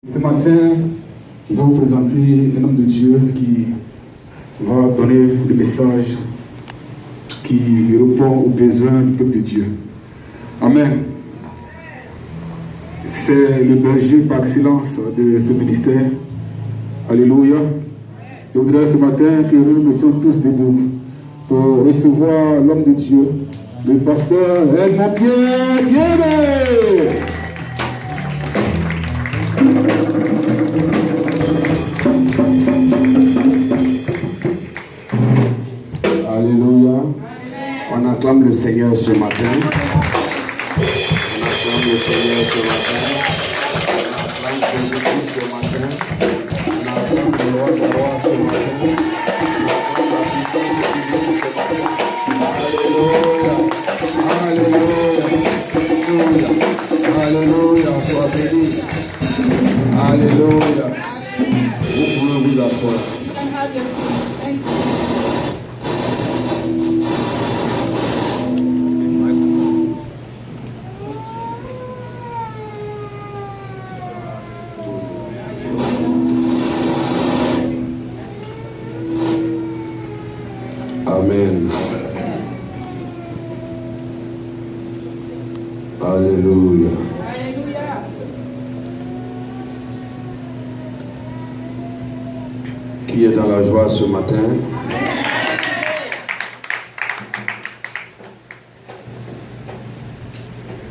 Ce matin, je vais vous présenter un homme de Dieu qui va donner le message qui répond aux besoins du peuple de Dieu. Amen. C'est le berger par excellence de ce ministère. Alléluia. Je voudrais ce matin que nous nous mettions tous debout pour recevoir l'homme de Dieu, le pasteur Edmond Pierre Thiémet. Alléluia. On acclame le Seigneur ce matin. On acclame le Seigneur ce matin. On acclame Jésus-Christ ce matin. On acclame le roi des rois ce matin. On acclame la puissance de Dieu ce matin. Alléluia. Alléluia. Alléluia. Sois béni. Alléluia. Vous pouvez vous asseoir. Amen. Alléluia. Qui est dans la joie ce matin?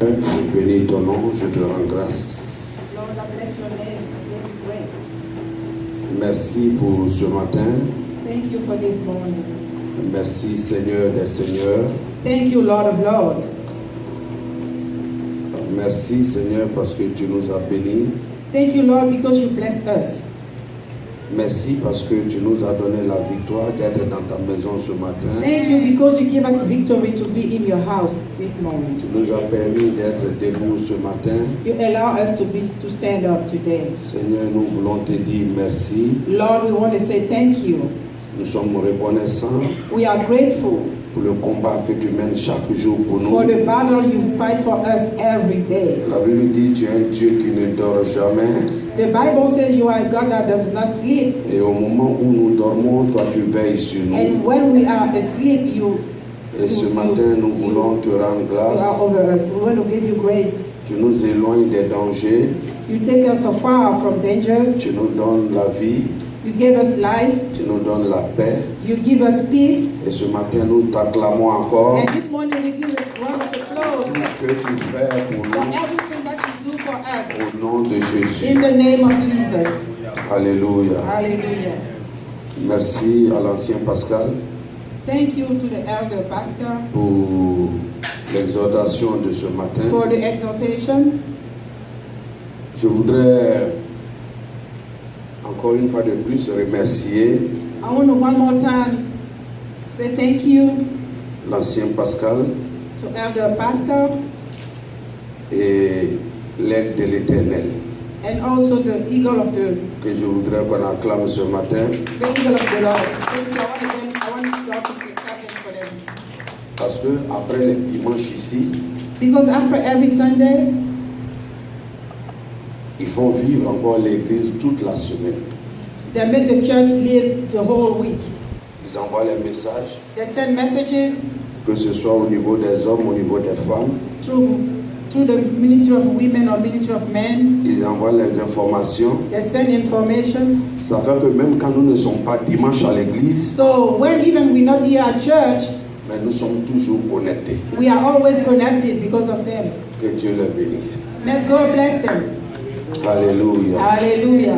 Je bénis ton nom, je te rends grâce. Merci pour ce matin. Thank you for this morning. Merci Seigneur des Seigneurs. Thank you, Lord of Lords. Merci Seigneur parce que tu nous as bénis. Thank you, Lord, because you blessed us. Merci parce que tu nous as donné la victoire d'être dans ta maison ce matin. Thank you because you gave us victory to be in your house this morning. Tu nous as permis d'être debout ce matin. You allow us to stand up today. Seigneur, nous voulons te dire merci. Lord, we want to say thank you. Nous sommes reconnaissants We are grateful pour le combat que tu mènes chaque jour pour nous. for the battle you fight for us every day. La Bible dit tu es un Dieu qui ne dort jamais. The Bible says you are a God that does not sleep. Et au moment où nous dormons, toi tu veilles sur nous. And when we are asleep, you Et ce matin, nous voulons te rendre are grâce. over us. We want to give you grace. Tu nous éloignes des dangers. You take us afar from dangers. Tu nous donnes la vie. You give us life. Tu nous donnes la paix. You give us peace. Et ce matin, nous t'acclamons encore And this morning we give a round of applause pour ce que tu fais pour for nous. everything that you do for us. Au nom de Jésus. In the name of Jesus. Alléluia. Hallelujah. Merci à l'ancien Pascal Thank you to the elder pastor pour l'exhortation de ce matin. for the exhortation. Je voudrais encore une fois de plus remercier I want to one more time say thank you l'ancien Pascal to elder pastor et l'aide de l'Éternel and also the eagle of the que je voudrais qu'on acclame ce matin eagle of the Lord. Thank you. I want you all to be clapping for them. parce que après les dimanches ici, Because after every Sunday, ils font vivre encore l'église toute la semaine. they make the church live the whole week. Ils envoient les messages, They send messages que ce soit au niveau des hommes, au niveau des femmes. through the ministry of women or ministry of men. Ils envoient les informations. They send informations. Ça fait que même quand nous ne sommes pas dimanche à l'église, So when even we're not here at church, mais nous sommes toujours connectés. we are always connected because of them. Que Dieu les bénisse. May God bless them. Alléluia. Hallelujah.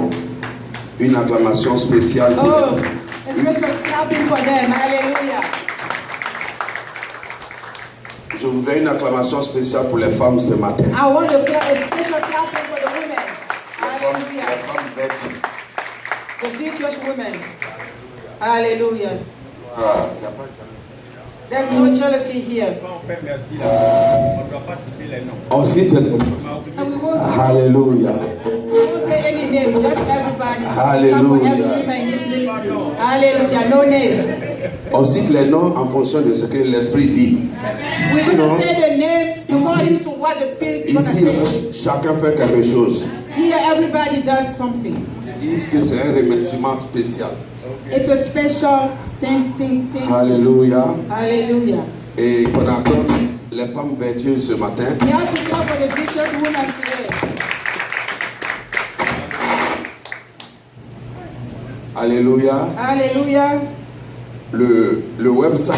Une acclamation spéciale pour Oh, a special clapping for them. Hallelujah. Je voudrais une acclamation spéciale pour les femmes ce matin. I want to play a special clapping for the women. Les Hallelujah. femmes vêtues. The virtuous women. Hallelujah. Ah, il n'y a pas de There's no jealousy here. On cite. And we won't, Alléluia. we won't say any name, just everybody. Hallelujah. For every woman in this ministry. Hallelujah. No name. On cite les noms en fonction de ce que l'Esprit dit. We're going Sinon, to say the name according to what the Spirit is going to Ici, say. chacun fait quelque chose. Here everybody does something. Ils disent que c'est un remerciement spécial. It's a special thing. Alléluia. Hallelujah. Et qu'on accorde les femmes vertueuses ce matin. We have to clap for the virtuous women today. Alléluia. Hallelujah. Le website.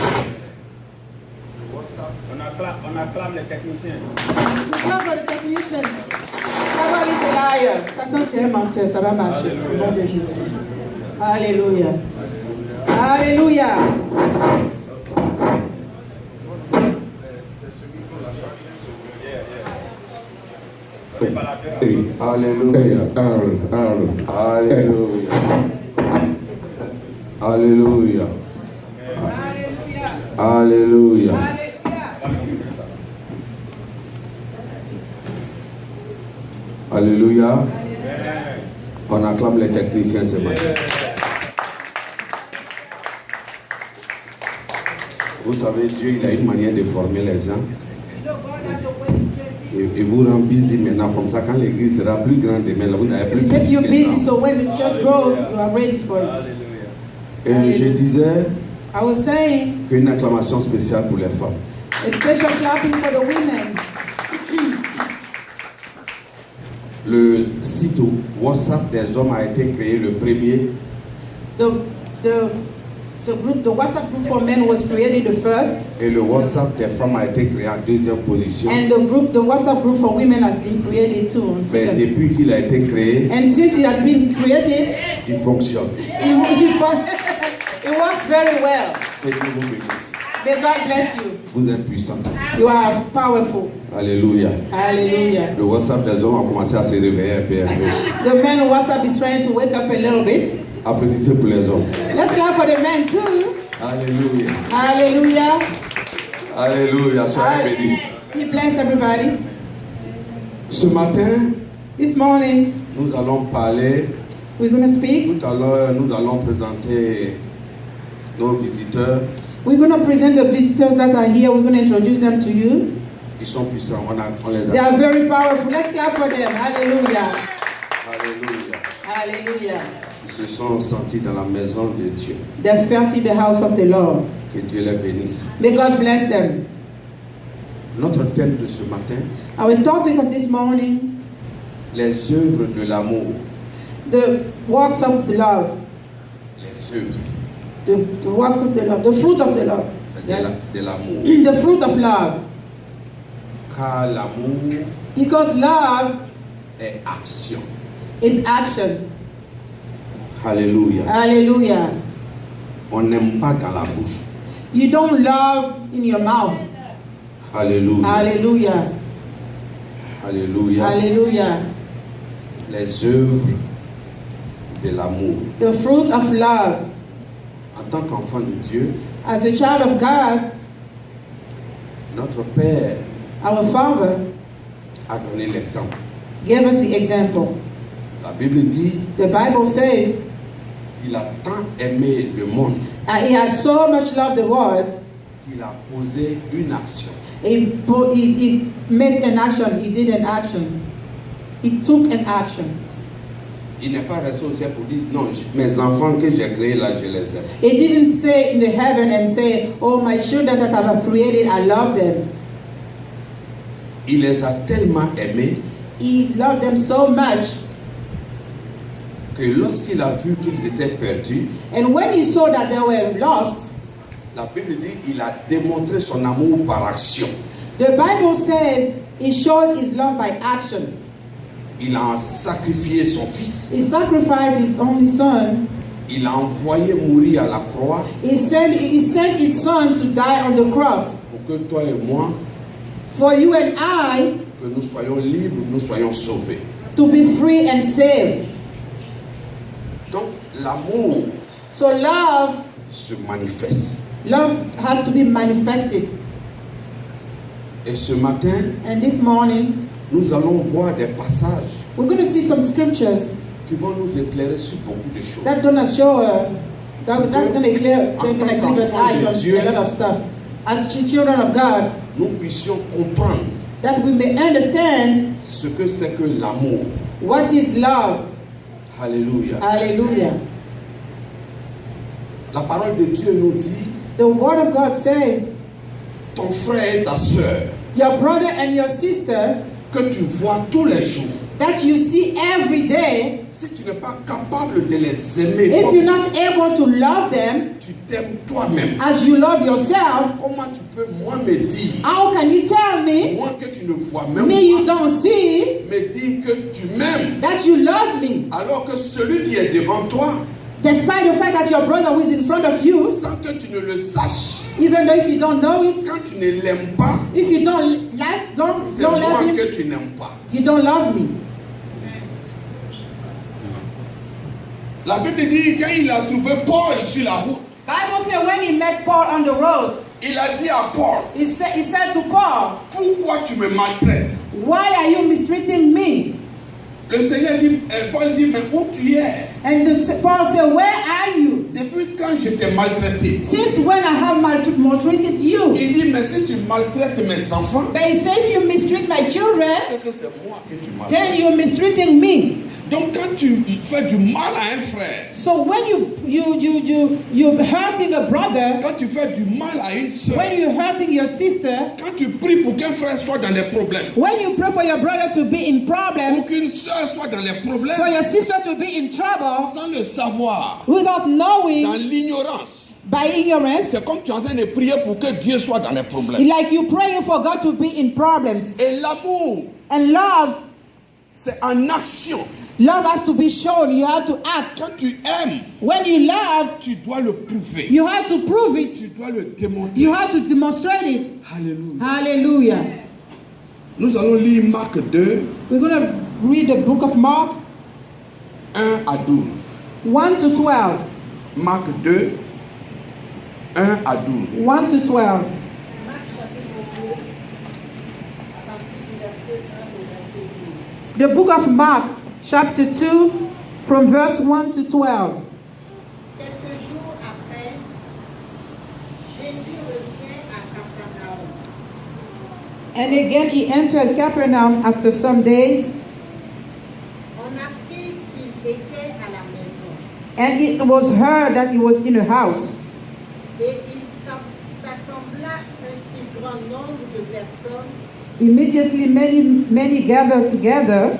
On acclame les techniciens. We clap for the technician. Somebody is a liar. Satan, tu es un menteur. Ça va marcher. Au nom de Jésus. Hallelujah. Hallelujah. Alléluia. Alléluia. Alléluia. Alléluia. Alléluia. On acclame les techniciens ce matin. Vous savez, Dieu, il a une manière de former les gens. Et vous rend busy maintenant, comme ça, quand l'église sera plus grande demain, là, vous n'avez plus Make you besoin de busy ça. so when the church grows, you are ready for it. Et je disais I was saying, qu'une acclamation spéciale pour les femmes. a special clapping for the women. Le site WhatsApp des hommes a été créé le premier. The WhatsApp group for men was created the first, Et le WhatsApp des femmes a été créé en deuxième position. and the WhatsApp group for women has been created too. on Mais second. depuis qu'il a été créé, And since it has been created, il fonctionne. it works very well. Que Dieu vous bénisse. May God bless you. Vous êtes puissants. You are powerful. Alléluia. Hallelujah. Le WhatsApp des hommes a commencé à se réveiller un peu. The men WhatsApp is trying to wake up a little bit. Applaudissez pour les hommes. Let's clap for the men too. Alléluia. Hallelujah. Alléluia. Soyez bénis. He bless everybody. Ce matin, This morning, nous allons parler. we're going to speak. Tout à l'heure, nous allons présenter nos visiteurs. We're going to present the visitors that are here. We're going to introduce them to you. Ils sont puissants. On les They a. are very powerful. Let's clap for them. Hallelujah. Alléluia. Hallelujah. Ils se sont sentis dans la maison de Dieu. They felt in the house of the Lord. Que Dieu les bénisse. May God bless them. Notre thème de ce matin, Our topic of this morning, les œuvres de l'amour. the works of the love. Les œuvres The works of the love. The fruit of the love. de l'amour. The fruit of love. Car l'amour Because love est action. is action. Alléluia. Hallelujah. On n'aime pas dans la bouche. You don't love in your mouth. Alléluia. Hallelujah. Alléluia. Hallelujah. Les œuvres de l'amour. The fruit of love. En tant qu'enfant de Dieu, As a child of God, notre Père our Father a donné l'exemple. gave us the example. La Bible dit The Bible says qu'il a tant aimé le monde He has so much loved the world. qu'il a posé une action. He made an action. He did an action. He took an action. Il n'est pas resté au ciel pour dire non, mes enfants que j'ai créés là, je les aime. He didn't say in the heaven and say, "Oh, my children that I have created, I love them." Il les a tellement aimés He loved them so much, que lorsqu'il a vu qu'ils étaient perdus, and when he saw that they were lost, la Bible dit qu'il a démontré son amour par action. the Bible says he showed his love by action. Il a sacrifié son fils. He sacrificed his only son. Il a envoyé mourir à la croix He sent his son to die on the cross pour que toi et moi, for you and I que nous soyons libres, nous soyons sauvés. to be free and saved. Donc l'amour So love se manifeste. has to be manifested. Et ce matin, And this morning, nous allons voir des passages we're going to see some scriptures qui vont nous éclairer sur beaucoup de choses. that's going to show that's going to clear. They're going to give us eyes on a lot of stuff. As children of God, Nous puissions comprendre that we may understand ce que c'est que l'amour. What is love? Alléluia. Hallelujah. La parole de Dieu nous dit, The word of God says, ton frère et ta sœur, your brother and your sister que tu vois tous les jours, that you see every day, si tu n'es pas capable de les aimer, if comme you're not able to love them tu t'aimes toi-même, as you love yourself, comment tu peux, moi, me dire, how can you tell me, moi que tu ne vois même me you pas, don't see, me dire que tu m'aimes, that you love me, alors que celui qui est devant toi, despite the fact that your brother who is in front of you, sans que tu ne le saches, even though if you don't know it, quand tu ne l'aimes pas, if you don't like, don't c'est love moi him, que tu n'aimes pas. you don't love me. La Bible dit, quand il a trouvé Paul sur la route, Bible says when he met Paul on the road, il a dit à Paul, he said to Paul, pourquoi tu me maltraites? why are you mistreating me? Le Seigneur dit, Paul dit, mais où tu es? And Paul said, where are you? Depuis quand je t'ai maltraité? Since when I have maltreated you? Il dit, mais si tu maltraites mes enfants, But he said, if you mistreat my children, c'est que c'est moi que tu then maltraites. you're mistreating me. Donc quand tu fais du mal à un frère, So when you're hurting a brother, quand tu fais du mal à une soeur, when you're hurting your sister, quand tu pries pour qu'un frère soit dans des problèmes, when you pray for your brother to be in pour problem, qu'une soeur soit dans les for problèmes, your sister to be in trouble, sans le savoir, without knowing, dans l'ignorance, by ignorance, c'est comme tu es en train de prier pour que Dieu soit dans les problèmes. like you praying for God to be in problems. Et l'amour, And love, c'est en action. love has to be shown. You have to act. Quand tu aimes, When you love, tu dois le prouver. you have to prove it. Tu dois le démontrer. You have to demonstrate it. Alléluia. Hallelujah. Nous allons lire Marc 2, We're going to read the book of Mark 1 à 12. 1 to 12. Marc 2, 1 à 12. 1 to 12. The book of Mark, chapter 2, from verse 1 to 12. Quelques jours après, Jésus revient à Capernaum. And again he entered Capernaum after some days, On apprit qu'il était à la maison. and it was heard that he was in a house. Et il s'assembla un si grand nombre de personnes Immediately many gathered together,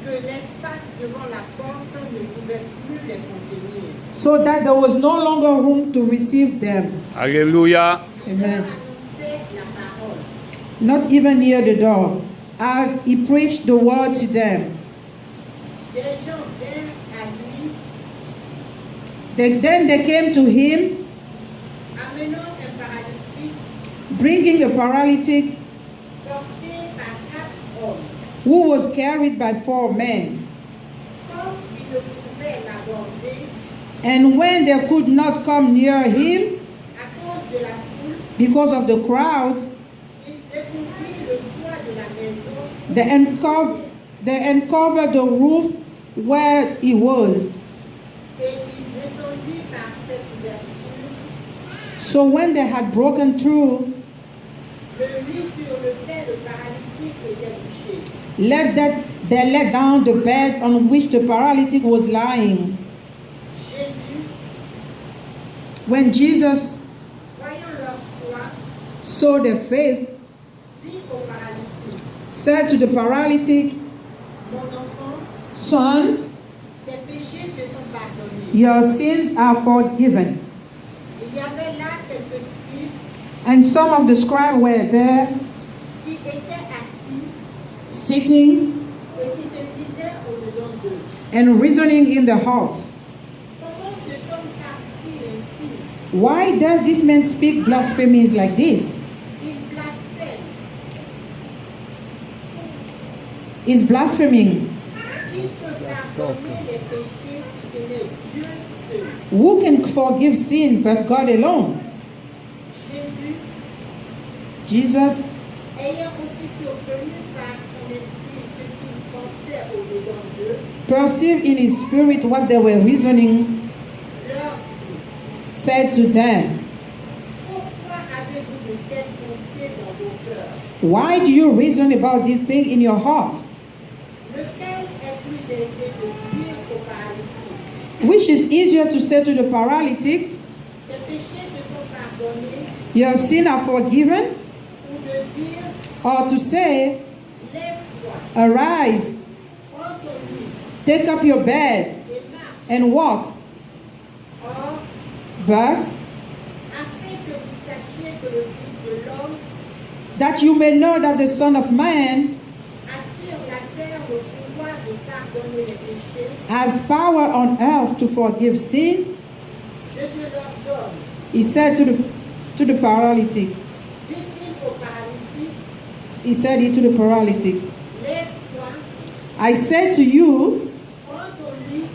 que l'espace devant la porte ne pouvait plus les contenir. so that there was no longer room to receive them. Alléluia. Leur Amen. annonçait la parole. Not even near the door. He preached the word to them. Des gens vinrent à lui, Then they came to him, amenant un paralytique bringing a paralytic porté par 4 hommes. who was carried by 4 men. Comme ils ne pouvaient l'aborder And when they could not come near him à cause de la foule, because of the crowd, ils découvrirent le toit de la maison they uncovered the roof where he was. et ils descendirent par cette ouverture, So when they had broken through, le lit sur lequel le paralytique était couché. they let down the bed on which the paralytic was lying. Jésus, When Jesus voyant leur foi, saw their faith, dit au paralytique, said to the paralytic, mon enfant, Son, tes péchés te sont pardonnés. your sins are forgiven. Il y avait là quelques scribes And some of the scribes were there, qui étaient assis sitting et qui se disaient au-dedans d'eux, and reasoning in their hearts. comment cet homme parle-t-il ainsi? Why does this man speak blasphemies like this? Il blasphème. He's blaspheming. Qui peut pardonner les péchés si ce n'est Dieu seul? Who can forgive sin but God alone? Jésus, Jesus, ayant aussitôt connu par son esprit ce qu'il pensait au-dedans d'eux, perceived in his spirit what they were reasoning, leur dit, said to them, pourquoi avez-vous de telles pensées dans vos cœurs? Why do you reason about this thing in your heart? Lequel est Which is easier to say to the paralytic, tes péchés te sont pardonnés, your sins are forgiven, ou de dire, or to say, lève-toi, arise, prends ton lit take up your bed, et marche. and walk. Or, But afin que vous sachiez que le Fils de l'homme that you may know that the Son of Man a sur la terre le pouvoir de pardonner les péchés, has power on earth to forgive sin, je te l'ordonne. he said to the paralytic. Dit-il au paralytique, He said it to the paralytic. lève-toi, I said to you, prends ton lit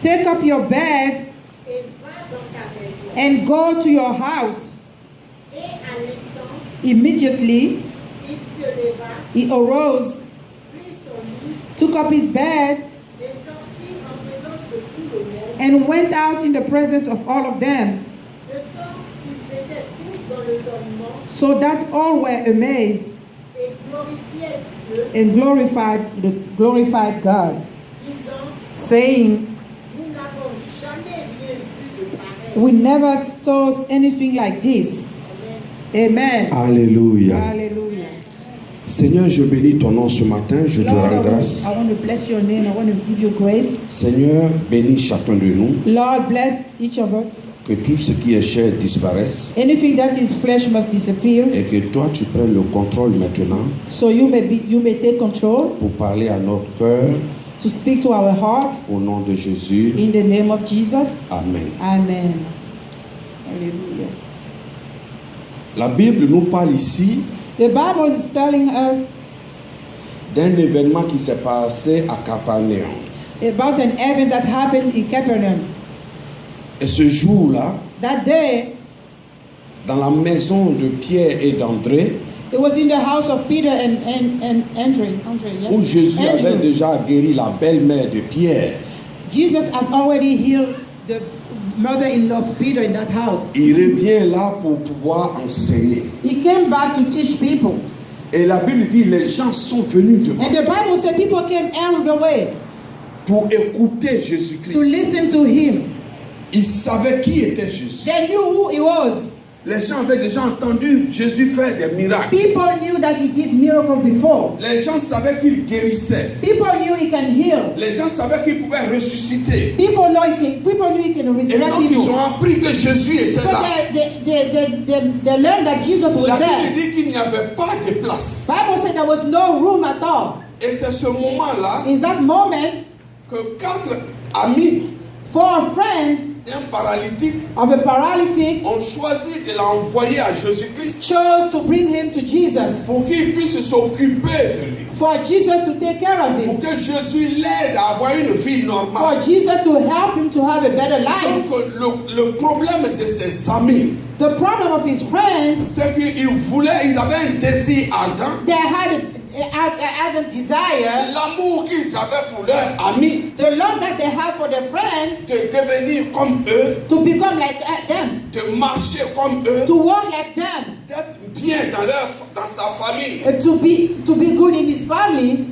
take up your bed et va dans ta maison. and go to your house. Et à l'instant, Immediately, il se leva, he arose, prit son lit took up his bed, et sortit en présence de tout le monde, and went out in the presence of all of them, de sorte qu'ils étaient tous dans l'étonnement so that all were amazed et glorifiaient Dieu, and glorified God, disant, saying, nous n'avons jamais rien vu de pareil. we never saw anything like this. Amen. Amen. Alléluia. Hallelujah. Seigneur, je bénis ton nom ce matin, je te Lord, rends grâce. I want to bless your name. I want to give you grace. Seigneur, bénis chacun de nous, Lord, bless each of us. que tout ce qui est chair disparaisse Anything that is flesh must disappear. et que toi tu prennes le contrôle maintenant So you may take control pour parler à notre cœur to speak to our heart au nom de Jésus. in the name of Jesus. Amen. Amen. Hallelujah. La Bible nous parle ici The Bible is telling us d'un événement qui s'est passé à Capernaum. about an event that happened in Capernaum. Et ce jour-là, That day, dans la maison de Pierre et d'André, it was in the house of Peter and Andrew. Yes? où Jésus avait Andrew. déjà guéri la belle-mère de Pierre. Jesus has already healed the mother-in-law of Peter in that house. Il revient là pour pouvoir enseigner. He came back to teach people. Et la Bible dit, les gens sont venus de And the Bible said people came all the way pour écouter to Jésus-Christ. listen to him. Ils savaient qui était Jésus. They knew who he was. Les gens avaient déjà entendu Jésus faire des miracles. People knew that he did miracles before. Les gens savaient qu'il guérissait. People knew he can heal. Les gens savaient qu'il pouvait ressusciter. People knew he can Et resurrect donc ils people. ont appris que Jésus était So là. they learned that Jesus was La Bible there. dit qu'il n'y avait pas de place. Bible said there was no room at all. Et c'est ce moment-là In that moment, que 4 amis 4 friends d'un paralytique of a paralytic ont choisi de l'envoyer à Jésus-Christ chose to bring him to Jesus, pour qu'il puisse s'occuper de lui. for Jesus to take care of Pour him, que Jésus l'aide à avoir une vie for normale. Jesus to help him to have a better life. Donc le problème de ses amis, The problem of his friends, c'est qu'ils avaient un désir ardent. they had a desire, L'amour qu'ils avaient pour leur ami, the love that they had for their friend, de devenir comme eux, to become like them, de marcher comme eux, to walk like them, d'être bien dans sa famille. to be good in his family.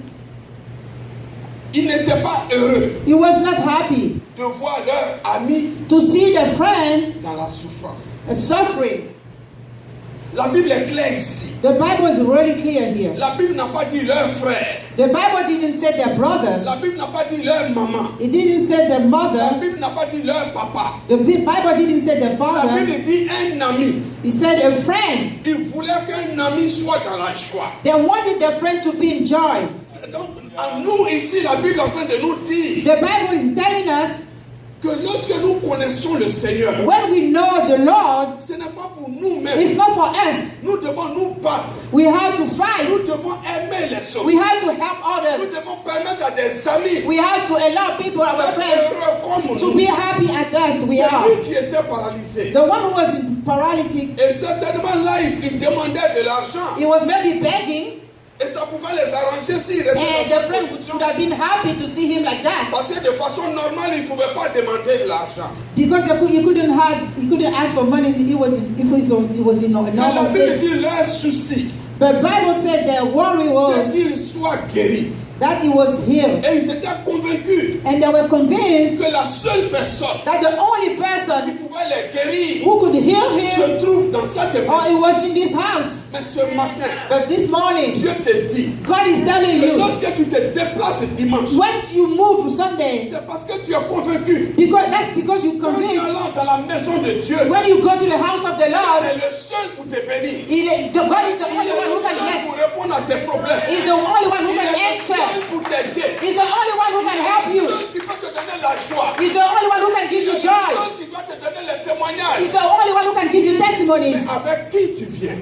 Ils n'étaient pas heureux He was not happy de voir leur ami to see their friend dans la souffrance. suffering. La Bible est claire ici. The Bible is really clear here. La Bible n'a pas dit leur frère. The Bible didn't say their brother. La Bible n'a pas dit leur maman. It didn't say their La mother. Bible n'a pas dit leur papa. The Bible didn't say their La father. Bible dit un ami. It said a friend. Il voulait qu'un ami soit dans la joie. They wanted their friend to be in joy. Donc, à nous ici, la Bible est en train de nous dire The Bible is telling us que lorsque nous connaissons le Seigneur, when we know the Lord, ce n'est pas pour nous-mêmes. it's not for us. Nous devons nous battre. We have to fight. Nous devons aimer les autres. We have to help Nous others. devons permettre à des amis We have to allow people, our d'être friends, heureux comme to nous. be happy as us we C'est are. lui qui était paralysé. The one who was paralytic, Et certainement là, il demandait de l'argent. he was maybe begging, Et ça pouvait les arranger s'ils restaient and dans the cette friend position. would have been happy to see him like that. Parce que de façon normale, ils ne pouvaient pas demander de l'argent. Because he couldn't ask for money if he was in a Mais la normal Bible state. dit leur souci, But Bible said their worry was c'est qu'ils soient guéris. that he was healed. Et ils étaient convaincus And they were convinced que la seule personne that the only qui person pouvait les guérir who could heal him, se trouve dans cette or it maison. was in this house. Mais ce matin, But this morning, Dieu te dit God is telling que you, lorsque tu te déplaces dimanche, when you move Sunday, c'est parce que tu es convaincu that's because you qu'en convinced. allant dans la maison de Dieu, When you go to the house of the il Lord, est le seul pour te bénir. God is the Il only est one le who can seul bless. pour répondre à tes problèmes. He's the only one who Il can est le answer. seul pour t'aider. He's the only one who Il can est help le you. seul qui peut te donner la joie. He's the only one who can give Il you est le joy. seul qui doit te donner les témoignages. He's the only one who can give you Mais testimonies. avec qui tu viens?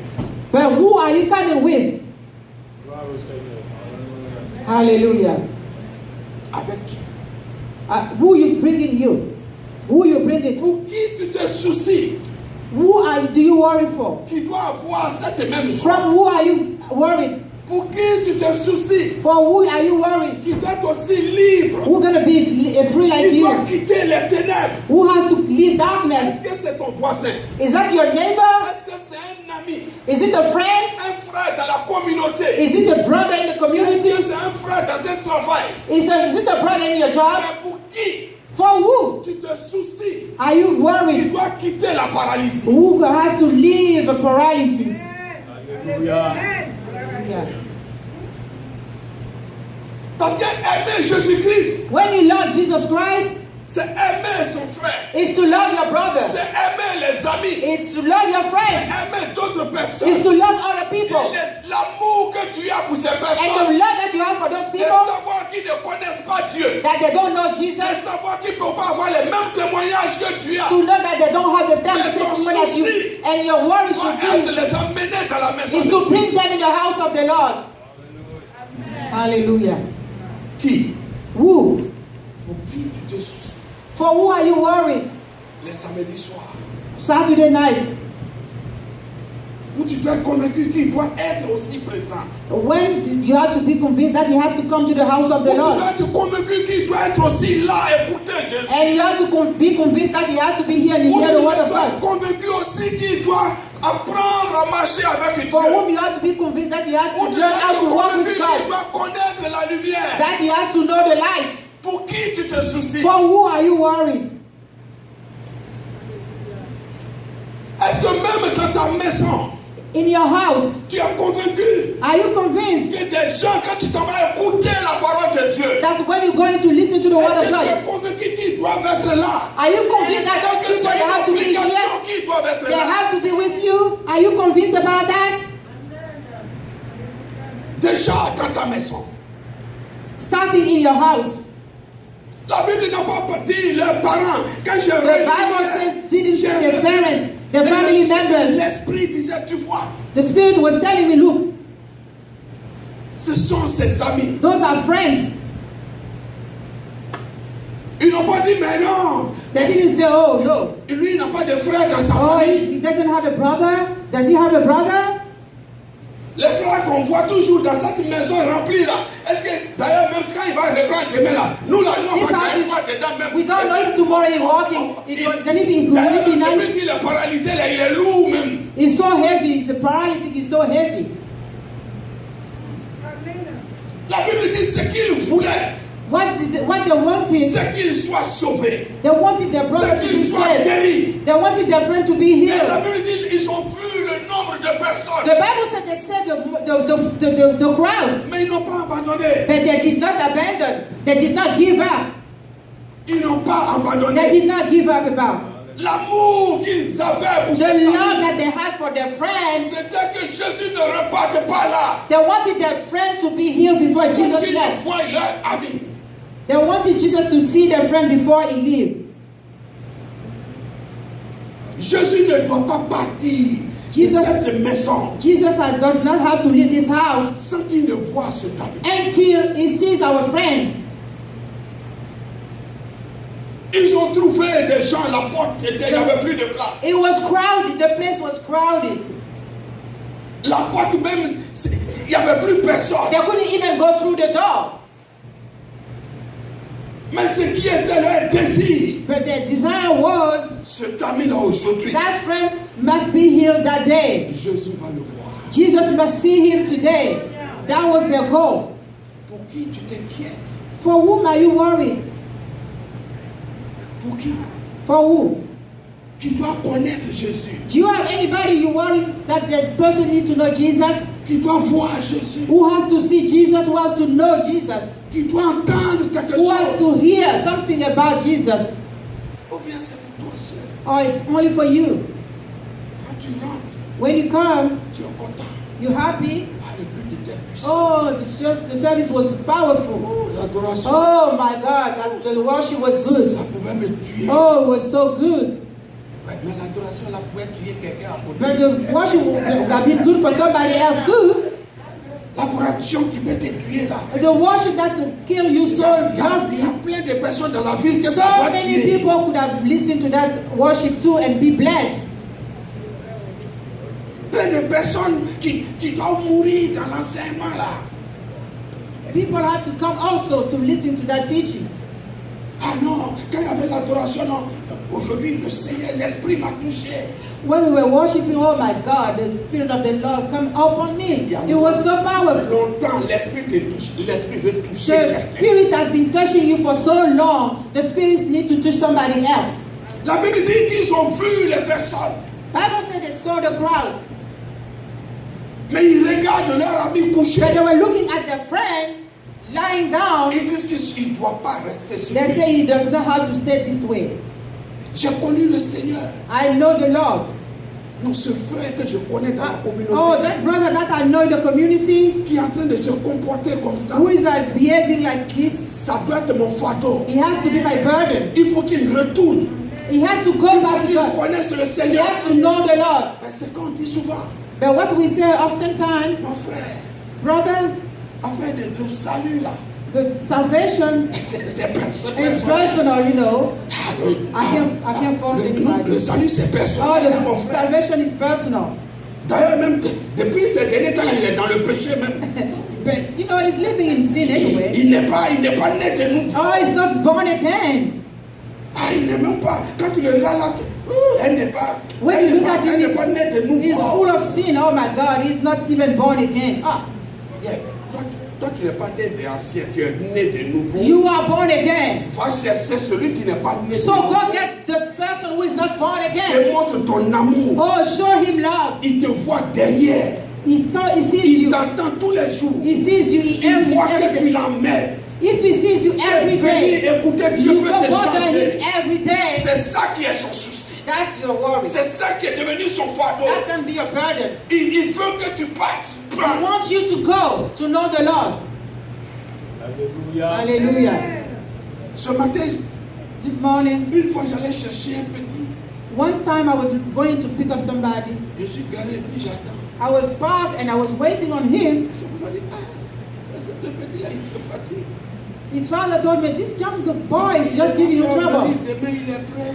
But who are you coming with? Hallelujah. Avec qui? Who you bringing you? Who you bringing? Pour qui tu te soucies? Who do you worry for? Qui doit avoir cette même joie? From who are you worried? Pour qui tu te soucies? For who are you worried? Qui doit être aussi libre? Who's gonna be free like Qui doit you? quitter les ténèbres? Who has to leave darkness? Est-ce que c'est ton voisin? Is that your neighbor? Est-ce que c'est un ami? Is it a friend? Un frère dans la communauté? Is it a brother in the Est-ce community? que c'est un frère dans un travail? Is it a brother in your job? Mais pour qui For who tu te soucies? are you Qui worried? doit quitter la paralysie? Who has to leave a paralysis? Alléluia. Yeah. Parce que aimer Jésus-Christ, When you love Jesus Christ, c'est aimer son frère. it's to love your brother. C'est aimer les amis. It's to love your C'est friends. aimer d'autres It's personnes. to love other people. Et l'amour que tu as pour ces And the personnes. love that you have for those De people, savoir qu'ils ne connaissent pas Dieu. that they don't know De Jesus, savoir qu'ils ne peuvent pas avoir les mêmes témoignages que tu as. to know that they don't have the same Mais ton testimony as you, souci and your worry Doit should être be les amener dans la maison is de to Dieu. bring them in the house of the Lord. Hallelujah. Qui? Who? Pour qui tu te soucies? For who are you worried? Les samedis soirs. Saturday nights, Où tu dois être convaincu qu'il doit être aussi présent. when you have to be convinced that he has to come to the house of Où the tu Lord. dois être convaincu qu'il doit être aussi là, écouter Jésus. And you have to be convinced that he has to be here and Où tu hear the dois word of être God. convaincu aussi qu'il doit apprendre à marcher avec For Dieu. whom you have to be convinced that he has Où to tu learn dois how être to walk convaincu with qu'il God. doit connaître la lumière. That he has to know the light. Pour qui tu te soucies? For who are you worried? Est-ce que même dans ta maison, In your house, tu es convaincu are you convinced que des gens, quand tu t'en vas écouter la parole de Dieu, that when you're going to listen to the word est-ce of que tu God, es convaincu qu'ils doivent être là? are you convinced that Est-ce those que people c'est that have to une be here, obligation qu'ils doivent être they là? have to be with you? Are you convinced about that? Déjà dans ta maison. Starting in your house. La Bible n'a pas dit leurs parents. Quand je The Bible says, didn't say the parents, the family members. L'esprit disait, tu vois, The Spirit was telling me, look, ce sont ses amis. those are friends. Ils n'ont pas dit, mais non, They didn't say, oh no. lui il n'a pas de frère dans sa Oh, famille. he doesn't have a brother? Does he have a brother? Les frères qu'on voit toujours dans cette maison remplie là, est-ce que d'ailleurs même quand il va reprendre demain là, nous là, nous on This va house voir dedans même. We don't know if tomorrow he's walking. Can it be, will D'ailleurs, it be même nice? depuis qu'il est paralysé là, il est lourd même. It's so heavy. It's a paralytic. It's so heavy. La Bible dit ce qu'il voulait, What they wanted, c'est qu'il soit sauvé, they wanted their brother c'est to be qu'il soit saved. guéri. They wanted their friend to be Et la healed. Bible dit ils ont vu le nombre de personnes, The Bible said they said the crowd, mais ils n'ont pas abandonné. but they did not abandon. They did not give up. Ils n'ont pas They abandonné. did not give up about. L'amour qu'ils avaient pour The cet love ami, that they had for their friends, c'était que Jésus ne reparte pas là. they wanted their friend to be healed before C'est Jesus qu'ils left. voient leur ami. They wanted Jesus to see their friend before he left. Jésus ne doit pas partir de Jesus- cette maison Jesus does not have to leave this house sans qu'il ne voie cet ami. until he sees our friend. Ils ont trouvé des gens, la porte était, il n'y avait plus de place. It was crowded. The place was crowded. La porte même, il n'y avait plus personne. They couldn't even go through the door. Mais ce qui était leur désir, But their desire was cet ami-là aujourd'hui, that friend must be healed that day. Jésus va le voir. Jesus must see him today. That was their goal. Pour qui tu t'inquiètes? For whom are you worried? Pour qui? For who? Qui doit connaître Jésus? Do you have anybody you worry that the person need to know Jesus? Qui doit voir Jésus? Who has to see Jesus? Who has to know Jesus? Qui doit entendre quelque Who has chose? to hear something about Jesus? Ou bien c'est pour toi seul. Or it's only for you? Quand tu rentres, When you come, tu es content. you're happy. Ah, le culte était puissant. Oh, the service was powerful. Oh, l'adoration. Oh my God, the worship was good. Ça pouvait me tuer. Oh, it was so good. Ouais, mais l'adoration, là, pouvait tuer quelqu'un à But côté. the worship would have been good for somebody else too. L'adoration qui peut te tuer, là. The worship that will kill you so Il y a lovely. plein de personnes dans la ville que So ça va many tuer. people could have listened to that worship too and be blessed. Plein de personnes qui doivent mourir dans l'enseignement, là. People had to come also to listen to that teaching. Ah non, quand il y avait l'adoration, non. Aujourd'hui, le Seigneur, l'Esprit m'a touché. When we were worshiping, oh my God, the Spirit of the Lord come upon me. It was so powerful. Longtemps, l'Esprit te touche. L'Esprit veut toucher The quelqu'un. Spirit has been touching you for so long. The Spirit needs to touch somebody else. La Bible dit qu'ils ont vu les personnes, Bible said they saw the crowd, mais ils regardent leur ami couché. but they were looking at their friend lying down. Ils disent qu'il ne doit pas rester sur They lui. say he does not have to stay this way. J'ai connu le Seigneur. I know the Lord. Non, ce frère que je connais dans la communauté, Oh, that brother that I know in the community, qui est en train de se comporter comme ça, who is like behaving like this, ça doit être mon fardeau. he has to be my burden. Il faut qu'il retourne. He has to go Il faut back to qu'il God. connaisse le He Seigneur. has to know the Lord. Mais c'est qu'on dit souvent, But what we say oftentimes, mon frère, brother, affaire de salut là, the salvation c'est is personnel. personal, you know. Ah, I can't force le anybody. salut c'est Oh, personnel, hein, mon the frère. salvation is personal. D'ailleurs, même depuis ces derniers temps, il est dans le péché même. But you know, he's living in sin anyway. Il n'est pas né de nouveau. Oh, he's not born again. Ah, il n'est même pas. Quand tu le regardes là, elle n'est pas. When Elle you n'est look pas, at elle him, n'est pas née de nouveau. he's full of sin. Oh my God, he's not even born again. Ah, Yeah. Toi, tu n'es pas né d'ancien, tu es né de nouveau. you are born again. Va chercher celui qui n'est pas né de So nouveau. go get the person who is not born again. Te montre ton amour. Oh, show him love. Il te voit derrière. He sees Il you. t'entend tous les jours. He sees you Il voit que every tu day. l'emmènes. If he sees you every day, Venir écouter Dieu you peut go te bother him changer. every day. C'est ça qui est son souci. That's your worry. C'est ça qui est devenu son fardeau. That can be your burden. Il veut que tu partes. He Prends. wants you to go to know the Lord. Alléluia. Hallelujah. Ce matin, This morning, une fois j'allais chercher un petit. one time I was going to pick up somebody. Je suis garé et puis j'attends. I was parked and I was waiting on him. Je me dis, le petit là, il te fatigue. His father told me, this young boy is just giving you trouble. Demain, il est prêt.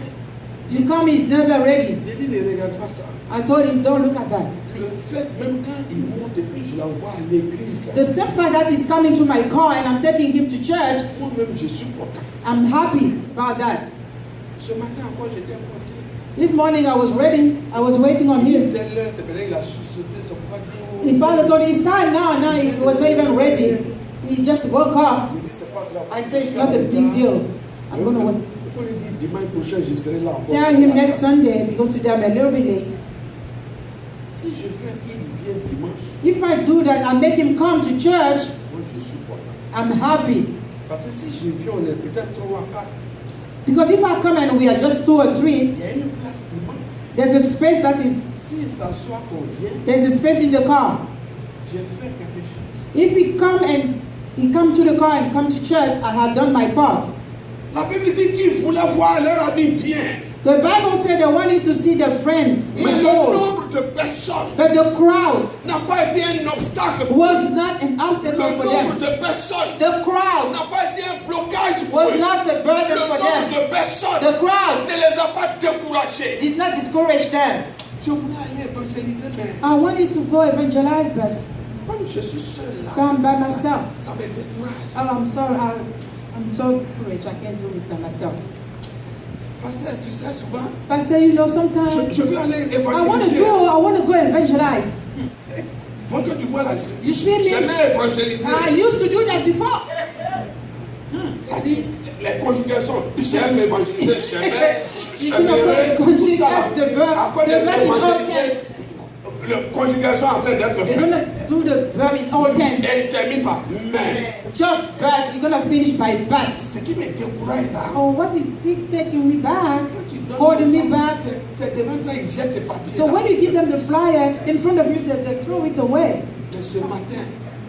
You come, he's never ready. J'ai dit, ne regarde pas ça. I told him, don't look at that. Le fait, même quand il monte et puis je l'envoie à l'église, The simple fact that he's coming to my car and I'm taking him to church, moi-même, je suis content. I'm happy about that. Ce matin encore, j'étais content. This morning I was waiting on Il him. était là, c'est vrai, il a sursauté son pavillon. His father told him, it's time now. Now he was not even ready. He just woke up. J'ai dit, c'est pas grave. I said, it's not a big deal. I'm going to Il faut lui dire, dimanche prochain, je serai là encore. tell him next Sunday because today I'm a little bit late. Si je fais qu'il vienne dimanche, If I do that, I make him come to church, moi je suis content. I'm happy. Parce que si je viens, on est peut-être 3 à 4. Because if I come and we are just 2 or 3, Il y a une place qui manque. there's a space that is, Si ça soit qu'on vient, there's a space in the car. j'ai fait quelque chose. If he come to the car and come to church, I have done my part. La Bible dit qu'ils voulaient voir leur ami bien. The Bible said they wanted to see their friend Mais le whole, nombre de personnes but the crowd n'a pas été un obstacle. was not an Le obstacle for nombre them. de personnes The crowd n'a pas été un blocage pour was eux. not a burden Le for nombre them. de personnes The crowd ne les a pas découragés. did not discourage them. Je voulais aller évangéliser, mais I wanted to go evangelize, but comme je suis seul là, I'm by myself. ça me décourage. Oh, I'm sorry. I'm so discouraged. I can't do it by myself. Pasteur, tu sais, souvent, Pastor, you know, sometimes je veux aller I want évangéliser. to go evangelize. Moi que tu vois là, You see me? j'aimais évangéliser. I used to do that before. Ça dit, les conjugations, j'aime évangéliser, You cannot j'aimerais, tout ça. conjugate the verb. À quoi The de verb in all évangéliser, tense. la conjugation en train d'être You're faite. gonna do the verb in all tense. Et il termine par mais. Just but. You're gonna finish by but. Ce qui me décourage là, Oh, what is taking me back? quand tu donnes Holding les me femmes, back. c'est devant toi, ils jettent les papiers. So là. when you give them the flyer in front of you, they throw it away. Mais ce matin,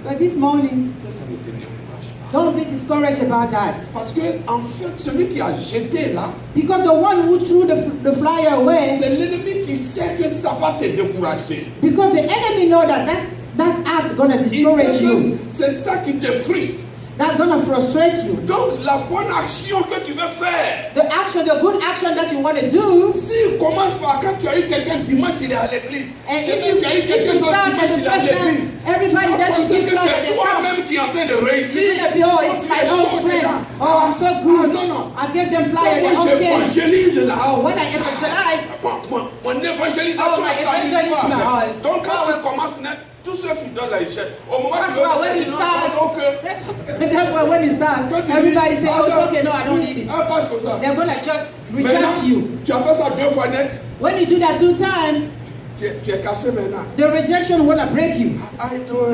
But this morning, que ça ne te décourage pas. don't be discouraged about that. Parce que en fait, celui qui a jeté là, Because the one who threw the flyer away, c'est l'ennemi qui sait que ça va te décourager. because the enemy know that act is gonna Il discourage sait you. que c'est ça qui te frustre. That's gonna frustrate you. Donc la bonne action que tu veux faire, The good action that you want to do, s'il commence par quand tu as eu quelqu'un dimanche, il est à l'église. and Tu if as eu you quelqu'un d'autre start dimanche, at the il est à first l'église. time, everybody that you Parce give que flyer, c'est they come. toi-même qui est en train de réussir. You're gonna be, oh, Donc, it's tu my es own chaud strength. dedans. Oh, I'm so good. Ah, non. I give them flyer, Moi, they're okay. j'évangélise là. Oh, when I evangelize, Mon évangélisation, Oh, my ça n'arrive evangelism, pas. oh, Donc quand oh. tu commences net, tous ceux qui donnent la échelle, au moment où that's tu why veux when we dire non, start, donc that's why when we start, quand tu everybody dis, say, oh, it's okay, no, I don't need it. Un pas comme ça. They're gonna just Maintenant, reject you. tu as fait ça 2 fois net, When you do that 2 times, tu es cassé maintenant. the rejection will break you. Aïe, toi.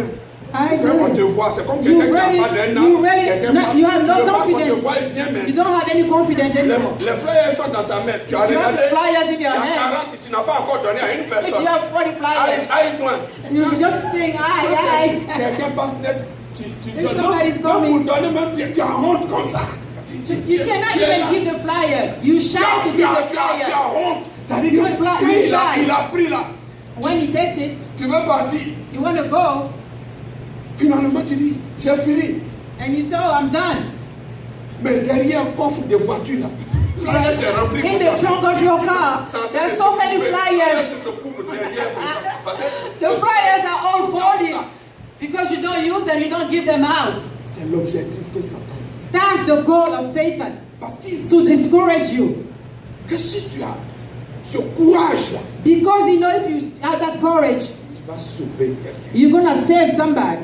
I Quand on te do. voit, c'est comme You quelqu'un qui really, n'a pas d'un an. you really, quelqu'un not, you have tu no veux pas qu'on te confidence. voie bien, mais You don't have any confidence anymore. les flyers sont dans ta main. Tu as You have regardé, the flyers in il y your a hand. 40, tu n'as pas encore donné à une If personne. you have 40 flyers, Aïe, toi. you just sing, aye, Quelqu'un passe net, tu If donnes. somebody's Non, coming. pour donner même, tu as honte comme ça. You cannot even give the flyer. You shy to give the Tu flyer. as honte. Ça dit que You quand shy. il a pris là, When he takes it, tu veux partir. you want to go, Finalement, tu dis, j'ai fini. and you say, oh, I'm done. Mais derrière le coffre de voiture là, flyer c'est rempli. In the trunk of your car, there's so many flyers. The flyers are all folded because you don't use them, you don't give them out. C'est l'objectif que Satan dit. That's the goal of Satan, Parce qu'il to sait discourage you. que si tu as ce courage là, Because you know if you have that courage, tu vas sauver quelqu'un. you're going to save somebody.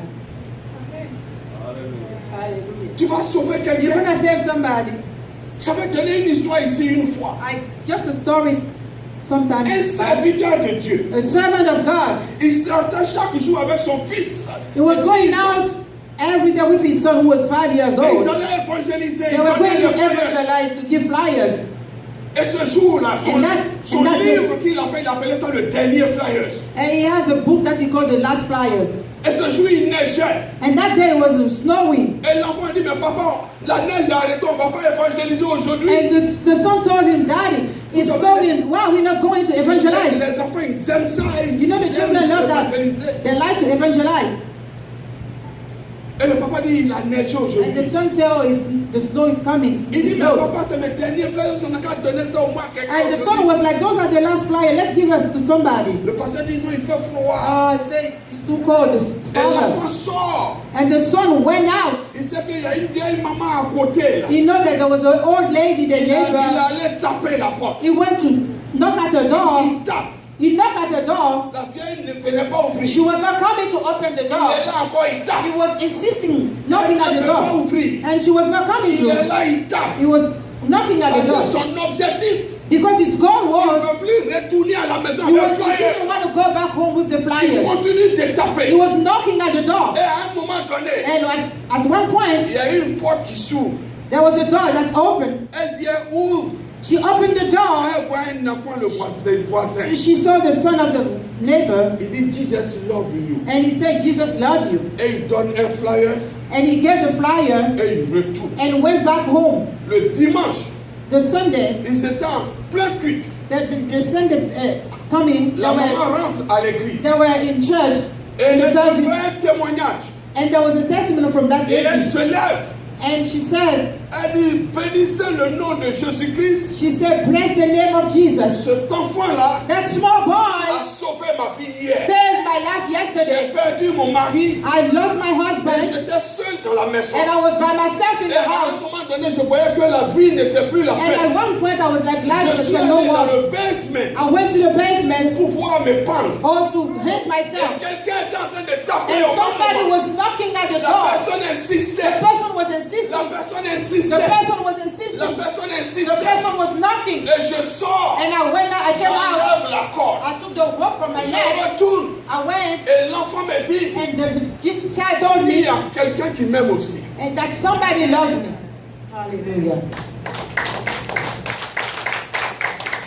Hallelujah. Tu vas sauver You're quelqu'un. going to save somebody. J'avais donné une histoire ici une fois. Just a story sometimes. Un serviteur de Dieu. A servant of God. Il sortait chaque jour avec son fils. He was Et going s'ils- out every day with his son who was 5 years Et ils old. allaient évangéliser. They Ils were donnaient going to les flyers. evangelize, to give flyers. Et ce jour-là, And that livre qu'il a fait, il appelait ça le dernier flyers. And he has a book that he called The Last Flyers. Et ce jour, il neigeait. And that day it was snowing. Et l'enfant a dit, mais papa, la neige est arrêtée, on ne va pas évangéliser aujourd'hui. And the son told him, Daddy, it's snowing. Why are we not going to evangelize? Les enfants, ils aiment ça. You know the Ils children aiment love that. évangéliser. They like to evangelize. Et le papa dit, il a neigé And the aujourd'hui. son said, oh, the snow is coming. Il dit, It's mais snowed. papa, c'est le dernier flyer, on n'a qu'à donner ça au moins à quelqu'un. And the son aujourd'hui. was like, those are the last flyers. Let's give us to somebody. Le pasteur dit, non, il fait froid. Oh, he said, it's too cold. The Et father. l'enfant sort. And the son went out. Il sait qu'il y a une vieille maman à côté. Là. He know that there was an old lady, the Il neighbor. allait taper la porte. He went to knock at the door. Il tape. He knocked at the door. La vieille ne venait pas ouvrir. She was not coming to open the Il door. est là encore, il tape. He was insisting, knocking Elle at ne the veut pas door. ouvrir. And she was not coming Il est to. là, il tape. He was knocking at the Parce que door. son objectif, Because his goal il ne was, veut plus retourner à la maison he avec didn't flyers. want to go back home with the Il flyers. continue de taper. He was knocking at the door. Et à un moment donné, And at one point, il y a une porte qui s'ouvre. there was a door that opened. Elle dit, ouvre. She opened the door. Elle voit un enfant, le voisin. She saw the son of the neighbor. Il dit, Jesus love you. And he said, Jesus loved you. Et il donne un flyer And he gave the flyer et il retourne. and went back home. Le dimanche, The Sunday, ils étaient en plein culte. the Sunday coming, La maman rentre à l'église. they were in church, Et in the elle fait service, un témoignage. and there was a testimony from that Et elle lady. se lève. And she said, Elle dit, bénissez le nom de Jésus-Christ. she said, bless the name of Jesus. Cet enfant-là That small a boy sauvé ma fille hier. saved my life J'ai yesterday. perdu mon mari. I lost my Et husband j'étais seul dans la maison. and I was by myself in Et the à un house. moment donné, je voyais que la vie n'était plus la And at peine. one point I was like, life Je was suis no allé dans more. le basement I went to the basement pour pouvoir me pendre. or to hate Et myself. quelqu'un était en train de taper And au somebody moment. was knocking at the La door. personne The insistait. person was La insisting. personne The insistait. person was La insisting. personne The insistait. person was knocking. Et je sors. And I went out, I came out. J'enlève la corde. I took the rope from my Je neck. retourne. I went Et l'enfant me dit, and the child told il y me a quelqu'un qui m'aime aussi. and that somebody loves me. Hallelujah.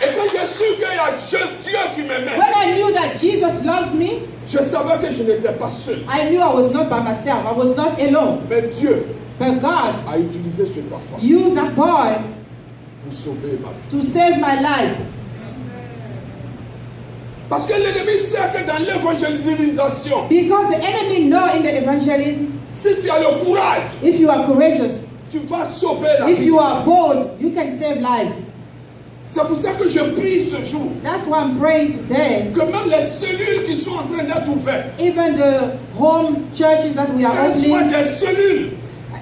Et quand j'ai su qu'il y a Dieu qui m'aimait, When I knew that Jesus loved me, je savais que je n'étais pas seul. I knew I was not by myself. I was not alone. Mais Dieu But God a utilisé cet enfant used that boy pour sauver ma vie. to save my life. Parce que l'ennemi sait que dans l'évangélisation, Because the enemy know in the evangelism, si tu as le courage, if you are courageous, tu vas sauver la if vie. you are bold, you can save lives. C'est pour ça que je prie ce jour That's why I'm praying today. que même les cellules qui sont en train d'être ouvertes, Even the home churches that we are qu'elles soient opening, des cellules,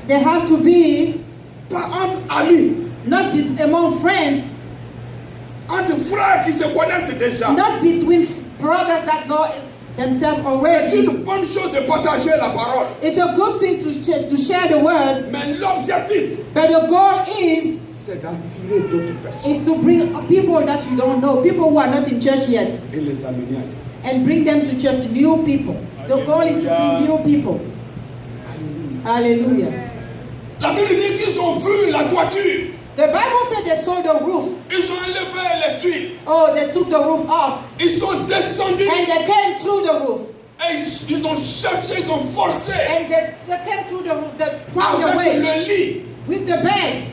they have to be pas entre amis, not among friends, entre frères qui se connaissent déjà. not between brothers that know themselves C'est already. une bonne chose de partager la parole. It's a good thing to share the word, Mais l'objectif, but the goal is c'est d'attirer d'autres personnes to bring people that you don't know, people who are not in church yet, et les amener à l'église. and bring them to church, new people. The goal is to bring new people. Hallelujah. La Bible dit qu'ils ont vu la toiture. The Bible said they saw the roof. Ils ont enlevé les tuiles. Oh, they took the roof off. Ils sont descendus And they came through the roof. et ils ont cherché, ils ont forcé And they came through the roof, they found the avec way le lit. with the bed.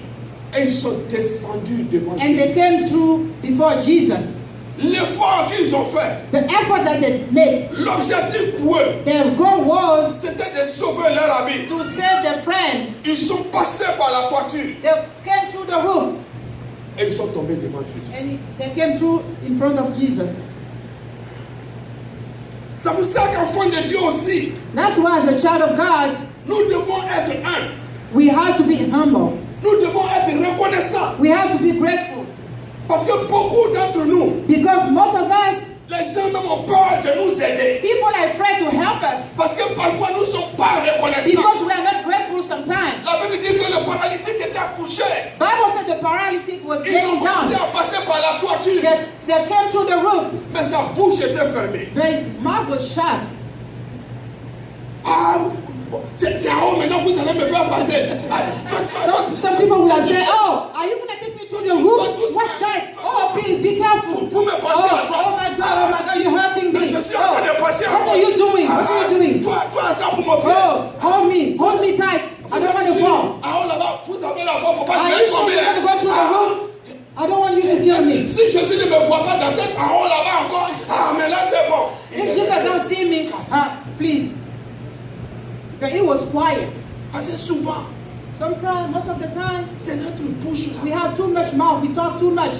Et ils sont descendus devant And they Jésus. came through before Jesus. L'effort qu'ils ont fait, The effort that they made, l'objectif pour eux, their goal was c'était de sauver leur ami. to save their friend. Ils sont passés par la toiture They came through the roof et ils sont tombés devant Jésus. and they came through in front of Jesus. C'est pour ça qu'enfant de Dieu aussi, That's why as a child of God, nous devons être humbles. we have to be humble. Nous devons être reconnaissants. We have to be grateful. Parce que beaucoup d'entre nous, Because most of us, les gens même ont peur de nous aider. people are afraid to help us. Parce que parfois nous ne sommes pas reconnaissants. Because we are not grateful sometimes. La Bible dit que le paralytique était accouché. Bible said the paralytic was Ils ont laying commencé down. à passer par la toiture. They came through the roof, Mais sa bouche était fermée. but his mouth was shut. Ah, c'est à haut maintenant vous allez me faire passer. Ah, Some people will have said, "Oh, are you going to take me through the roof? What's that? Oh, be careful. Vous me passez la Oh my God, you're hurting me. Je suis en train de passer à What are you doing? What are you doing? Toi, attends pour mon pied. Oh, hold me tight. I don't want to fall. Ah, là-bas, vous avez la foi pour pas Are que you je sure tombe. you're going to go through the roof? I don't want you to kill me. Si Jésus ne me voit pas dans cette parole là-bas encore, ah, mais là c'est bon. If Jesus don't see me, please. But it was quiet. Parce que souvent, Sometimes, most of the time, c'est notre bouche we là have too much mouth. We talk too much.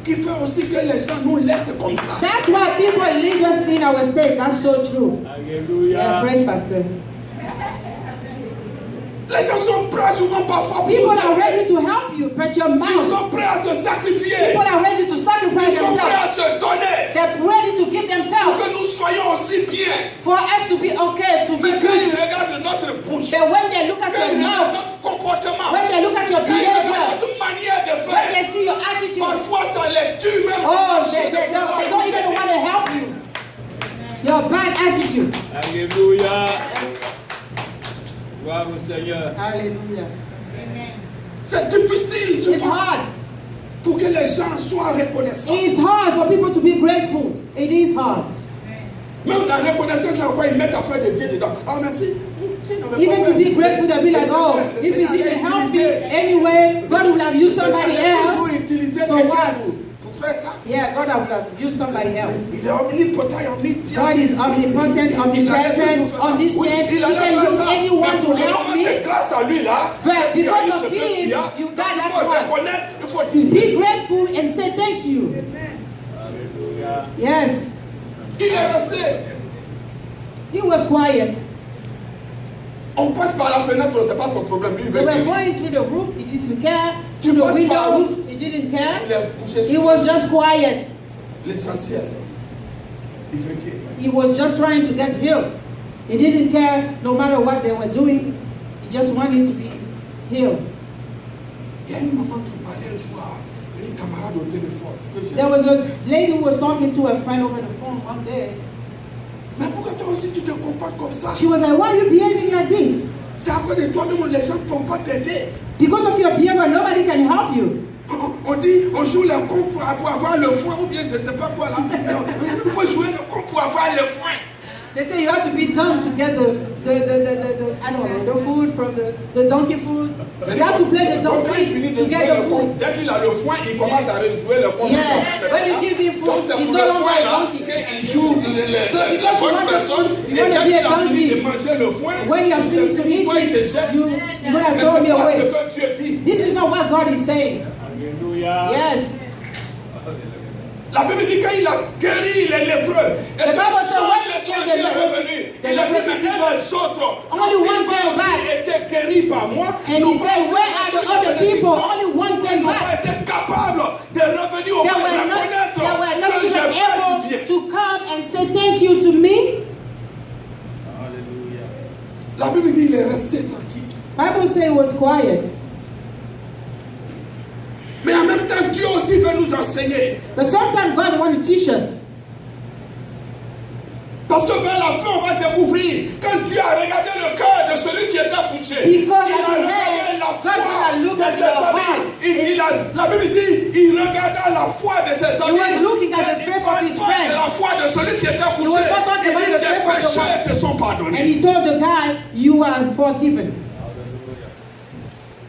qui fait aussi que les gens nous laissent comme ça. That's why people leave us in our state. That's so true. Yeah, Alléluia. praise Pastor. Les gens sont prêts souvent parfois pour People nous are aider. ready to help you, but your Ils mouth. sont prêts à se sacrifier. People are ready to sacrifice Ils sont prêts à themselves. se donner They're ready to give pour themselves que nous soyons aussi bien. for us to be okay, to be Mais quand ils good. regardent notre bouche, But when they look at quand your ils regardent mouth, notre comportement, when they look at your quand ils regardent behavior, notre manière de when faire, they see your attitude, parfois ça les tue même. oh, de they pouvoir don't nous even aider. want to help you. Your bad attitude. Alléluia. Gloire au Seigneur. Hallelujah. C'est difficile It's souvent hard. pour que les gens soient reconnaissants. It's hard for people to be grateful. It is hard. Même la reconnaissance, là encore, ils mettent à faire des pieds dedans. Ah, merci. Even to be grateful, they'll be like, oh, if you didn't help me anyway, God would have used somebody else. Utiliser So quelqu'un what? pour faire ça. Yeah, God would have used somebody else. Il est omnipotent et omniscient. God is omnipotent, omnipresent, omniscient. He can use anyone to help C'est me. grâce à lui là. But que tu as because eu of ce que him, tu as. you got Il that faut one. reconnaître, il faut dire. Be grateful and say thank you. Alléluia. Yes. Il est resté He was quiet. On passe par la fenêtre, c'est pas son problème. Lui, il They veut were guérir. going through the roof, he didn't care. Tu Through the passes par la window, roof, he didn't il care. est couché He sur was just quiet. l'essentiel. Il veut guérir. He was just trying to get healed. He didn't care no matter what they were doing. He just wanted to be healed. Il y a une maman qui parlait un jour à une camarade au téléphone. que j'ai- There was a lady who was talking to a friend over the phone one day. Mais pourquoi toi aussi tu te comportes comme ça? She was like, why are you behaving like this? C'est à cause de toi-même, les gens ne peuvent pas t'aider. Because of your behavior, nobody can help you. On dit, on joue le con pour avoir le foin, ou bien je ne sais pas quoi là. Il faut jouer le con pour avoir le foin. They say you have to be dumb to get the I don't know, the food from the donkey food. You have to play the Donc quand il finit donkey de to jouer get the le con, food. dès qu'il a le foin, il commence à rejouer le con. Yeah, when you give him food, Donc c'est he's pour no le longer foin a là donkey. qu'il joue So la because you bonne want the personne. food, you Et want to quand be il a a fini de donkey. manger le foin, When you are finished to eat toi il te it, jette. you're gonna Mais throw c'est me pas ce away. que Dieu dit. This is not what God is saying. Alléluia. Yes. La Bible dit quand il a guéri les lépreux, et The des Bible said seuls when he étrangers killed the est revenu. leprosy, Il a dit, the mais les autres, only ont-ils one pas came aussi back. été guéris par moi? And N'ont he pas said, aussi where are the reçu other la people? bénédiction? Only one Pourquoi came ils n'ont back. pas été capables de revenir au They moins were not reconnaître que even j'ai fait du able bien. to come and say thank you to me. Alléluia. La Bible dit il est resté tranquille. Bible say it was quiet. Mais en même temps, Dieu aussi veut nous enseigner. But sometimes God want to teach us. Parce que vers la fin, on va découvrir quand Dieu a regardé le cœur de celui qui était couché. Because Il a at the regardé end, la God foi will look de at ses your amis. heart. La Bible dit, il regarda la foi de ses amis. was looking at the Et il faith of his parle friend. de la foi de celui qui était couché. was not talking Il about dit, the tes faith of the péchés one. te sont And pardonnés. he told the guy, you are forgiven.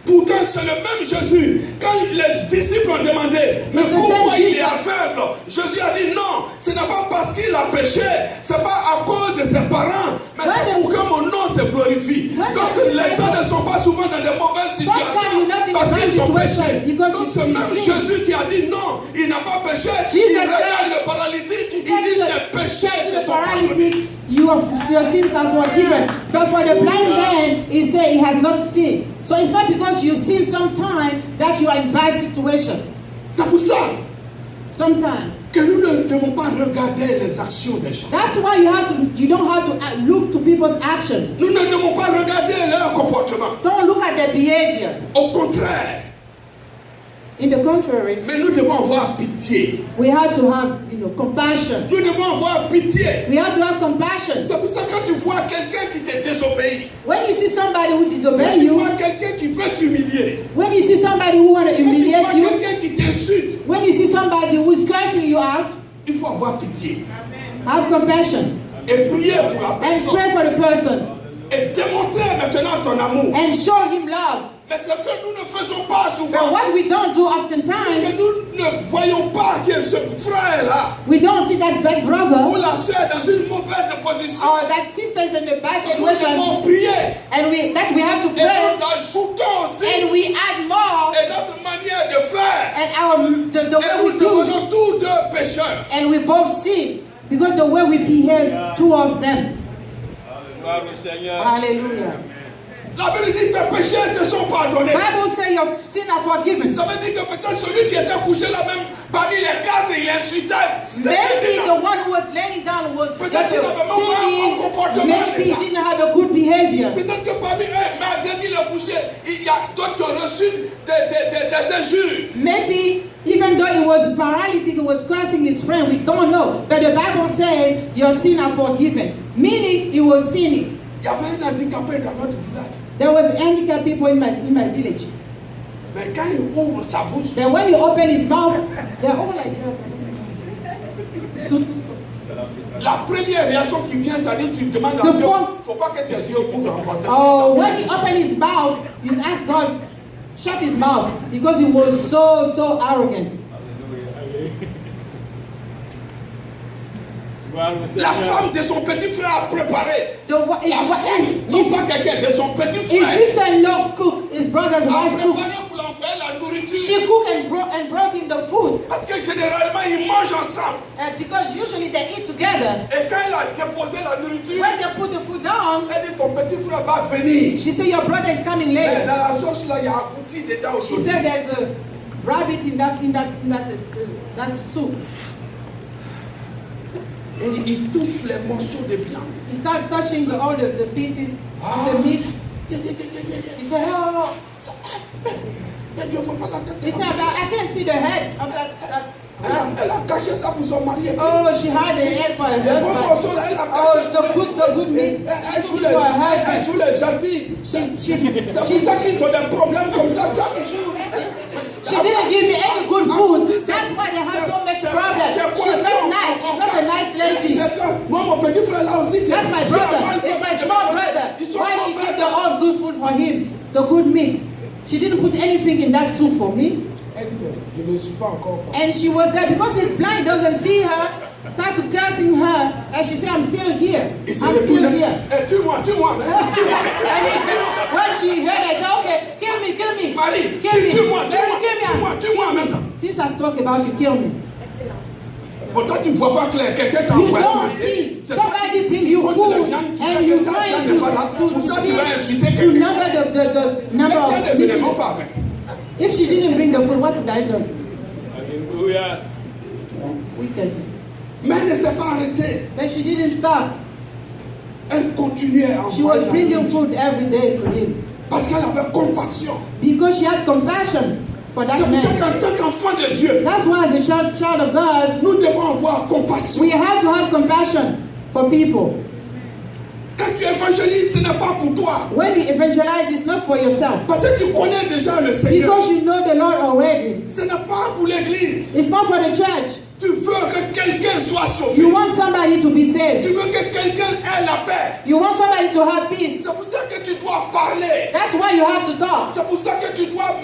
Pourtant, c'est le même Jésus. Quand les disciples ont demandé, mais It's the pourquoi same il est Jesus. aveugle? Jésus a dit non, ce n'est pas parce qu'il a péché, ce n'est pas à cause de ses parents, mais When c'est the- pour que mon nom se glorifie. When Donc the les gens disciples- ne sont pas souvent dans de mauvaises Sometimes situations you're not in a parce bad qu'ils ont situation péché. because Donc you- c'est you même sin. Jésus qui a dit non, il n'a pas péché. Jesus Il regarde said- le paralytique, He il said dit to tes the, péchés said to te the sont pardonnés. paralytic, your sins are forgiven. But for the blind man, he said he has not sinned. So it's not because you sin sometime that you are in bad situation. C'est pour ça Sometimes. que nous ne devons pas regarder les actions des gens. That's why you don't have to look to people's action. Nous ne devons pas regarder leur comportement. Don't look at their behavior. Au contraire, In the contrary, mais nous devons avoir pitié. we have to have, compassion. Nous devons avoir pitié. We have to have compassion. C'est pour ça que quand tu vois quelqu'un qui te désobéit, When you see somebody who quand disobeys tu you, vois quelqu'un qui veut t'humilier, when you see somebody who want to quand tu vois humiliate you, quelqu'un qui t'insulte, when you see somebody who is cursing you out, il faut avoir pitié have compassion et prier pour la and personne pray for the person et démontrer maintenant ton amour. and show him love. Mais ce que nous ne faisons pas But souvent, what we don't do c'est oftentimes, que nous ne voyons pas que ce frère-là we don't see that ou brother la soeur dans une mauvaise position. or that sister is in a bad Que nous situation, devons prier and that we have to et pray, nous ajoutons aussi and we add more, et notre manière de faire. and the Et way nous we do, devenons tous deux pécheurs. and we both sin because the way we behave, two of them. Gloire au Seigneur. Hallelujah. La Bible dit tes péchés te sont pardonnés. Bible say your sin are forgiven. Ça veut dire que peut-être celui qui était couché là même parmi les quatre, il insultait. Maybe the one who was laying down was just Peut-être qu'il n'avait même pas un comportement. Maybe he didn't have a good behavior. Peut-être que parmi eux, malgré qu'il est couché, il y a d'autres qui ont reçu des injures. Maybe even though he was paralytic, he was cursing his friend. We don't know. But the Bible says your sin are forgiven. Meaning he was sinning. Il y avait un handicapé dans notre village. There was handicapped people in my village. Mais quand il ouvre sa bouche, Then when you open his mouth, they're all like that. So, la première réaction qui vient, c'est dire tu demandes à The Dieu, first- il ne faut pas que ses yeux ouvrent en français. oh, when he opened his mouth, you ask God, shut his mouth, because he was so arrogant. Gloire au La Seigneur. femme de son petit frère a préparé. La femme, non his, pas quelqu'un, de son petit his frère. sister-in-law cooked, his brother's A wife cooked. préparé pour l'envoyer la nourriture. She cooked and brought him the food. Parce que généralement, ils mangent ensemble. Because usually they eat together. Et quand il a déposé la nourriture, When they put the food down, elle dit ton petit frère va venir. she said, your brother is coming Mais later. dans la sauce là, il y a un outil dedans She aujourd'hui. said there's a rabbit in that soup. Et il touche les morceaux de viande. He started touching all the pieces of the meat. He said, oh. Mais Dieu ne voit pas la tête. He said, I can't see the head of that rabbit. Elle a caché ça pour son mari. Oh, she had the head for her Les bons husband. morceaux là, elle a Oh, caché. the good meat. Elle She joue took it for her elle husband. joue les gentils. C'est pour ça qu'ils ont des problèmes comme ça chaque jour. She didn't give me any good food. That's why they have so much problems. She's not nice. She's not a nice lady. Moi, mon petit frère là aussi. That's my brother. It's my small brother. Why she give the all good food for him? The good meat. She didn't put anything in that soup for me. Elle dit, mais je ne suis pas encore. And she was there because he's blind, doesn't see her. Started cursing her, and she said, "I'm still here. Il s'est I'm still retourné. here." Eh, tue-moi. And when she heard, I said, "Okay, kill me, Marie, kill me, tue-moi kill en même temps. me." Since I talk about you, kill me. Pourtant, tu ne vois pas clair. Quelqu'un t'a You envoyé don't manger. see. C'est pas- Somebody bring you Quand food, tu viens, tu and sais you que ta trying viande n'est pas là. to Pour ça, tu vas insulter to quelqu'un. number the number Mais si of elle ne venait people. pas avec. If she didn't bring the food, what would I do? Alléluia. Wickedness. Mais elle ne s'est pas arrêtée. But she didn't stop. Elle continuait à She envoyer was la bringing nourriture. food every day to him Parce qu'elle avait compassion. because she had compassion for C'est that pour ça man. qu'en tant qu'enfant de Dieu, That's why, as a child of God, nous devons avoir compassion. we have to have compassion for people. Quand tu évangélises, ce n'est pas pour toi. When you evangelize, it's not for yourself Parce que tu connais déjà le Seigneur. because you know the Lord already. Ce n'est pas pour l'église. It's not for the church. Tu veux que quelqu'un soit sauvé. You want somebody to be Tu saved. veux que quelqu'un ait la paix. You want somebody to have peace. C'est pour ça que tu dois parler. That's why you have to talk. C'est pour ça que tu dois